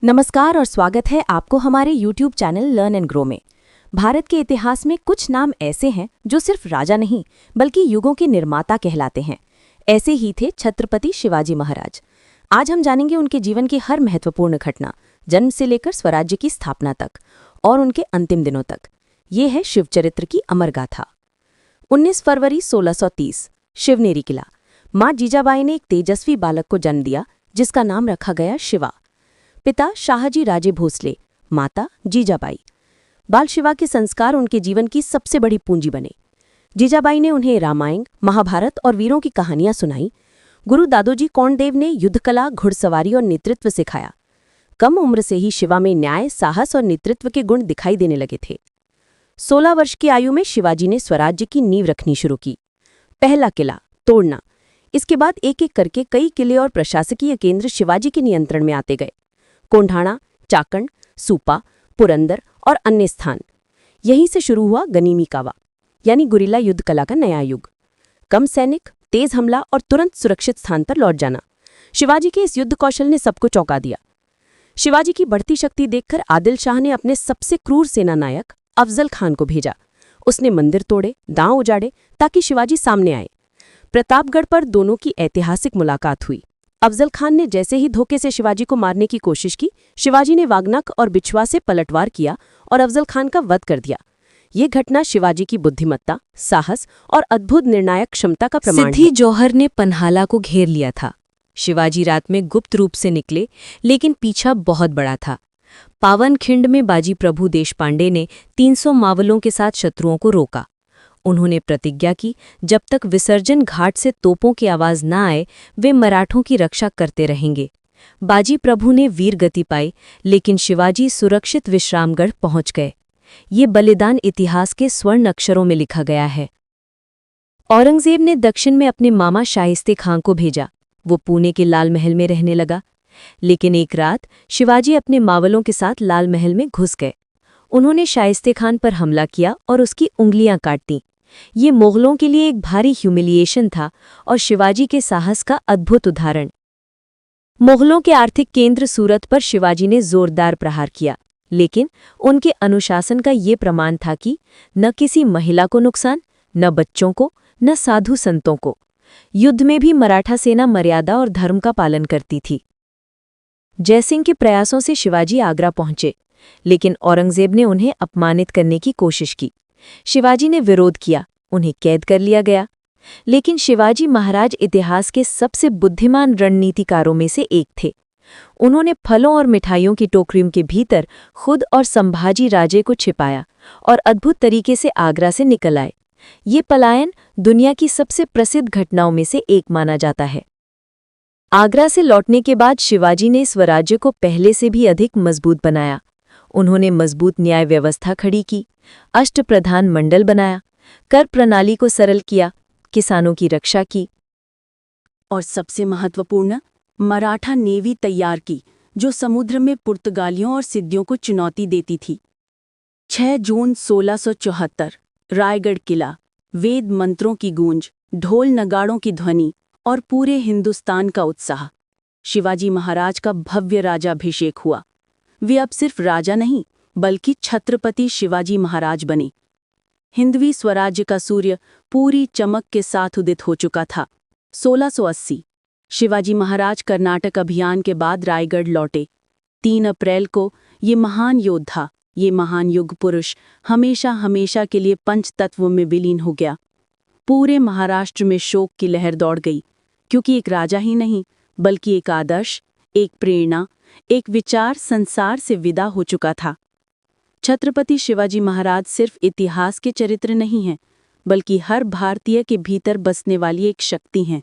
नमस्कार और स्वागत है आपको हमारे YouTube channel learn and grow में। भारत के इतिहास में कुछ नाम ऐसे हैं जो सिर्फ राजा नहीं बल्कि युगों के निर्माता कहलाते हैं। ऐसे ही थे छत्रपति शिवाजी महाराज। आज हम जानेंगे उनके जीवन की हर महत्वपूर्ण घटना, जन्म से लेकर स्वराज्य की स्थापना तक और उनके अंतिम दिनों तक। ये है शिवचरित्र की अमर गाथा। 19 फरवरी 1630 शिवनेरी किला। माँ जीजाबाई ने एक तेजस्वी बालक को जन्म दिया जिसका नाम रखा गया शिवा। पिता शाहजी राजे भोसले, माता जीजाबाई। बाल शिवा के संस्कार उनके जीवन की सबसे बड़ी पूंजी बने। जीजाबाई ने उन्हें रामायण, महाभारत और वीरों की कहानियां सुनाई। गुरु दादोजी कोंडदेव ने युद्धकला, घुड़सवारी और नेतृत्व सिखाया। कम उम्र से ही शिवा में न्याय, साहस और नेतृत्व के गुण दिखाई देने लगे थे। 16 वर्ष की आयु में शिवाजी ने स्वराज्य की नींव रखनी शुरू की। पहला किला तोड़ना। इसके बाद एक एक करके कई किले और प्रशासकीय केंद्र शिवाजी के नियंत्रण में आते गए। कोंढाणा, चाकण, सूपा, पुरंदर और अन्य स्थान। यहीं से शुरू हुआ गनीमी कावा यानी गुरिल्ला युद्ध कला का नया युग। कम सैनिक, तेज हमला और तुरंत सुरक्षित स्थान पर लौट जाना। शिवाजी के इस युद्ध कौशल ने सबको चौंका दिया। शिवाजी की बढ़ती शक्ति देखकर आदिल शाह ने अपने सबसे क्रूर सेनानायक अफजल खान को भेजा। उसने मंदिर तोड़े, दांव उजाड़े ताकि शिवाजी सामने आए। प्रतापगढ़ पर दोनों की ऐतिहासिक मुलाकात हुई। अफजल खान ने जैसे ही धोखे से शिवाजी को मारने की कोशिश की, शिवाजी ने वागनक और बिछुआ से पलटवार किया और अफजल खान का वध कर दिया। ये घटना शिवाजी की बुद्धिमत्ता, साहस और अद्भुत निर्णायक क्षमता का प्रमाण है। सिद्धि जौहर ने पन्हाला को घेर लिया था। शिवाजी रात में गुप्त रूप से निकले, लेकिन पीछा बहुत बड़ा था। पावनखिंड में बाजी प्रभु देशपांडे ने 300 मावलों के साथ शत्रुओं को रोका। उन्होंने प्रतिज्ञा की, जब तक विसर्जन घाट से तोपों की आवाज न आए वे मराठों की रक्षा करते रहेंगे। बाजी प्रभु ने वीर गति पाई, लेकिन शिवाजी सुरक्षित विश्रामगढ़ पहुंच गए। ये बलिदान इतिहास के स्वर्ण अक्षरों में लिखा गया है। औरंगजेब ने दक्षिण में अपने मामा शाइस्ते खां को भेजा। वो पुणे के लाल महल में रहने लगा। लेकिन एक रात शिवाजी अपने मावलों के साथ लाल महल में घुस गए। उन्होंने शाइस्ते खान पर हमला किया और उसकी उंगलियां काट दी। ये मुगलों के लिए एक भारी ह्यूमिलिएशन था और शिवाजी के साहस का अद्भुत उदाहरण। मुगलों के आर्थिक केंद्र सूरत पर शिवाजी ने जोरदार प्रहार किया, लेकिन उनके अनुशासन का ये प्रमाण था कि न किसी महिला को नुकसान, न बच्चों को, न साधु संतों को। युद्ध में भी मराठा सेना मर्यादा और धर्म का पालन करती थी। जयसिंह के प्रयासों से शिवाजी आगरा पहुंचे, लेकिन औरंगजेब ने उन्हें अपमानित करने की कोशिश की। शिवाजी ने विरोध किया, उन्हें कैद कर लिया गया। लेकिन शिवाजी महाराज इतिहास के सबसे बुद्धिमान रणनीतिकारों में से एक थे। उन्होंने फलों और मिठाइयों की टोकरियों के भीतर खुद और संभाजी राजे को छिपाया और अद्भुत तरीके से आगरा से निकल आए। ये पलायन दुनिया की सबसे प्रसिद्ध घटनाओं में से एक माना जाता है। आगरा से लौटने के बाद शिवाजी ने स्वराज्य को पहले से भी अधिक मजबूत बनाया। उन्होंने मजबूत न्याय व्यवस्था खड़ी की, अष्टप्रधान मंडल बनाया, कर प्रणाली को सरल किया, किसानों की रक्षा की और सबसे महत्वपूर्ण, मराठा नेवी तैयार की जो समुद्र में पुर्तगालियों और सिद्धियों को चुनौती देती थी। 6 जून 1674 रायगढ़ किला, वेद मंत्रों की गूंज, ढोल नगाड़ों की ध्वनि और पूरे हिंदुस्तान का उत्साह। शिवाजी महाराज का भव्य राजाभिषेक हुआ। वे अब सिर्फ राजा नहीं बल्कि छत्रपति शिवाजी महाराज बने। हिंदवी स्वराज्य का सूर्य पूरी चमक के साथ उदित हो चुका था। 1680 शिवाजी महाराज कर्नाटक अभियान के बाद रायगढ़ लौटे। 3 अप्रैल को ये महान योद्धा, ये महान युग पुरुष हमेशा हमेशा के लिए पंचतत्व में विलीन हो गया। पूरे महाराष्ट्र में शोक की लहर दौड़ गई, क्योंकि एक राजा ही नहीं बल्कि एक आदर्श, एक प्रेरणा, एक विचार संसार से विदा हो चुका था। छत्रपति शिवाजी महाराज सिर्फ इतिहास के चरित्र नहीं हैं, बल्कि हर भारतीय के भीतर बसने वाली एक शक्ति हैं।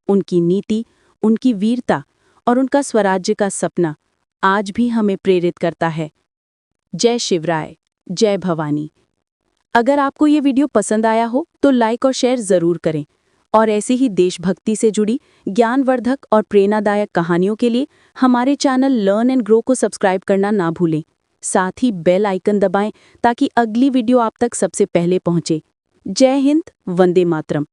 उनकी नीति, उनकी वीरता और उनका स्वराज्य का सपना आज भी हमें प्रेरित करता है। जय शिवराय, जय भवानी। अगर आपको ये वीडियो पसंद आया हो तो लाइक और शेयर ज़रूर करें और ऐसे ही देशभक्ति से जुड़ी ज्ञानवर्धक और प्रेरणादायक कहानियों के लिए हमारे चैनल लर्न एंड ग्रो को सब्सक्राइब करना ना भूलें। साथ ही बेल आइकन दबाएं ताकि अगली वीडियो आप तक सबसे पहले पहुंचे। जय हिंद, वंदे मातरम।